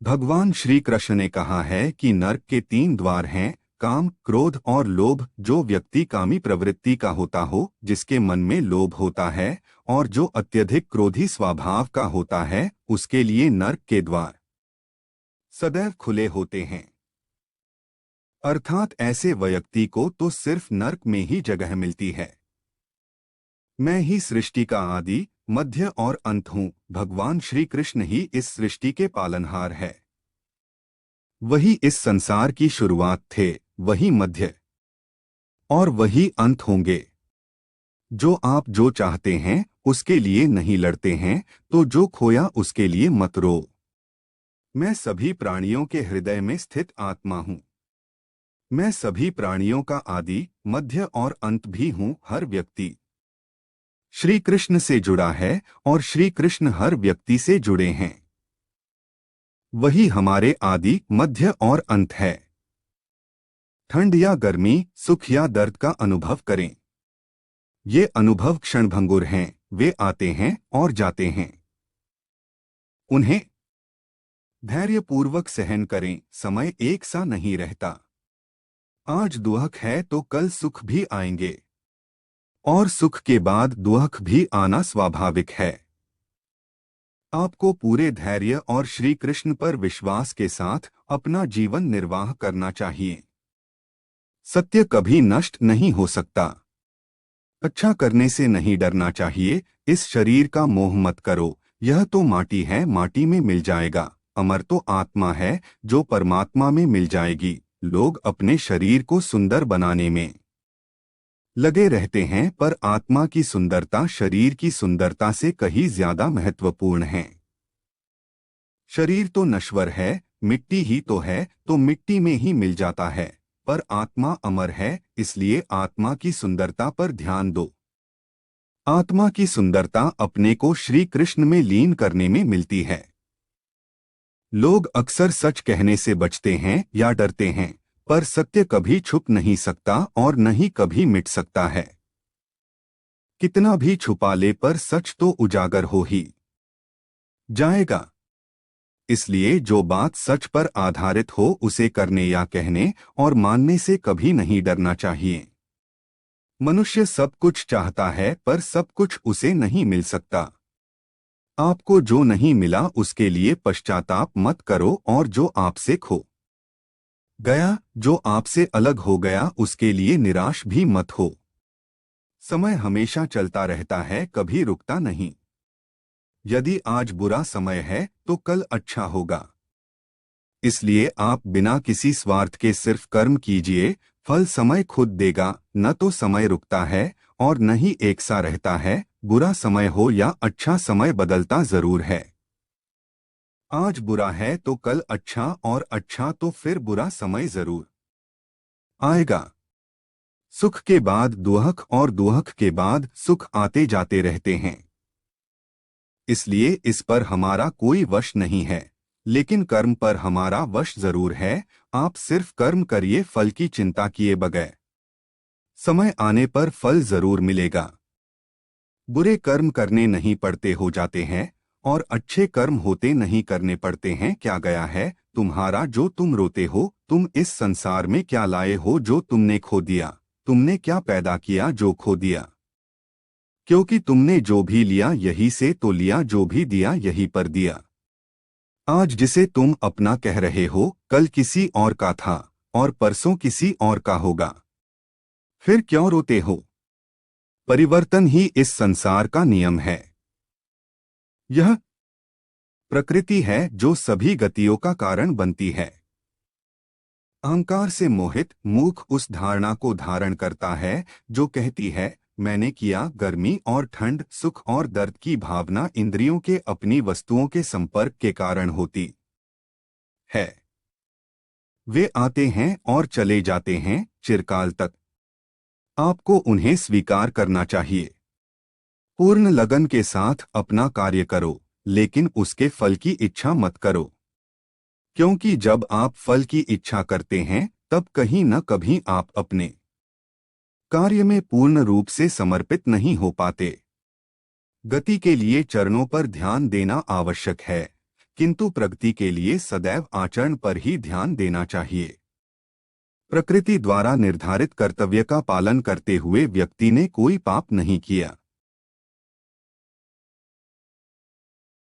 भगवान श्री कृष्ण ने कहा है कि नरक के 3 द्वार हैं, काम, क्रोध और लोभ। जो व्यक्ति कामी प्रवृत्ति का होता हो, जिसके मन में लोभ होता है और जो अत्यधिक क्रोधी स्वभाव का होता है, उसके लिए नरक के द्वार सदैव खुले होते हैं। अर्थात ऐसे व्यक्ति को तो सिर्फ नरक में ही जगह मिलती है। मैं ही सृष्टि का आदि, मध्य और अंत हूँ। भगवान श्री कृष्ण ही इस सृष्टि के पालनहार है। वही इस संसार की शुरुआत थे, वही मध्य और वही अंत होंगे। जो आप जो चाहते हैं उसके लिए नहीं लड़ते हैं, तो जो खोया उसके लिए मत रो। मैं सभी प्राणियों के हृदय में स्थित आत्मा हूँ। मैं सभी प्राणियों का आदि, मध्य और अंत भी हूँ। हर व्यक्ति श्री कृष्ण से जुड़ा है और श्री कृष्ण हर व्यक्ति से जुड़े हैं। वही हमारे आदि, मध्य और अंत है। ठंड या गर्मी, सुख या दर्द का अनुभव करें। ये अनुभव क्षणभंगुर हैं, वे आते हैं और जाते हैं। उन्हें धैर्यपूर्वक सहन करें। समय एक सा नहीं रहता। आज दुख है तो कल सुख भी आएंगे और सुख के बाद दुख भी आना स्वाभाविक है। आपको पूरे धैर्य और श्री कृष्ण पर विश्वास के साथ अपना जीवन निर्वाह करना चाहिए। सत्य कभी नष्ट नहीं हो सकता। अच्छा करने से नहीं डरना चाहिए। इस शरीर का मोह मत करो, यह तो माटी है, माटी में मिल जाएगा। अमर तो आत्मा है, जो परमात्मा में मिल जाएगी। लोग अपने शरीर को सुंदर बनाने में लगे रहते हैं, पर आत्मा की सुंदरता शरीर की सुंदरता से कहीं ज्यादा महत्वपूर्ण है। शरीर तो नश्वर है, मिट्टी ही तो है, तो मिट्टी में ही मिल जाता है, पर आत्मा अमर है, इसलिए आत्मा की सुंदरता पर ध्यान दो। आत्मा की सुंदरता अपने को श्री कृष्ण में लीन करने में मिलती है। लोग अक्सर सच कहने से बचते हैं या डरते हैं, पर सत्य कभी छुप नहीं सकता और न ही कभी मिट सकता है। कितना भी छुपा ले, पर सच तो उजागर हो ही जाएगा। इसलिए जो बात सच पर आधारित हो उसे करने या कहने और मानने से कभी नहीं डरना चाहिए। मनुष्य सब कुछ चाहता है, पर सब कुछ उसे नहीं मिल सकता। आपको जो नहीं मिला उसके लिए पश्चाताप मत करो, और जो आपसे खो गया, जो आपसे अलग हो गया, उसके लिए निराश भी मत हो। समय हमेशा चलता रहता है, कभी रुकता नहीं। यदि आज बुरा समय है तो कल अच्छा होगा। इसलिए आप बिना किसी स्वार्थ के सिर्फ कर्म कीजिए। फल समय खुद देगा। न तो समय रुकता है और न ही एक सा रहता है। बुरा समय हो या अच्छा समय बदलता जरूर है। आज बुरा है तो कल अच्छा, और अच्छा तो फिर बुरा समय जरूर आएगा। सुख के बाद दुख और दुख के बाद सुख आते जाते रहते हैं। इसलिए इस पर हमारा कोई वश नहीं है, लेकिन कर्म पर हमारा वश जरूर है। आप सिर्फ कर्म करिए, फल की चिंता किए बगैर। समय आने पर फल जरूर मिलेगा। बुरे कर्म करने नहीं पड़ते हो जाते हैं, और अच्छे कर्म होते नहीं करने पड़ते हैं। क्या गया है तुम्हारा जो तुम रोते हो? तुम इस संसार में क्या लाए हो जो तुमने खो दिया? तुमने क्या पैदा किया जो खो दिया? क्योंकि तुमने जो भी लिया यही से तो लिया, जो भी दिया यही पर दिया। आज जिसे तुम अपना कह रहे हो, कल किसी और का था और परसों किसी और का होगा। फिर क्यों रोते हो? परिवर्तन ही इस संसार का नियम है। यह प्रकृति है जो सभी गतियों का कारण बनती है। अहंकार से मोहित मूर्ख उस धारणा को धारण करता है जो कहती है मैंने किया। गर्मी और ठंड, सुख और दर्द की भावना इंद्रियों के अपनी वस्तुओं के संपर्क के कारण होती है। वे आते हैं और चले जाते हैं चिरकाल तक। आपको उन्हें स्वीकार करना चाहिए। पूर्ण लगन के साथ अपना कार्य करो, लेकिन उसके फल की इच्छा मत करो, क्योंकि जब आप फल की इच्छा करते हैं तब कहीं न कभी आप अपने कार्य में पूर्ण रूप से समर्पित नहीं हो पाते। गति के लिए चरणों पर ध्यान देना आवश्यक है, किंतु प्रगति के लिए सदैव आचरण पर ही ध्यान देना चाहिए। प्रकृति द्वारा निर्धारित कर्तव्य का पालन करते हुए व्यक्ति ने कोई पाप नहीं किया।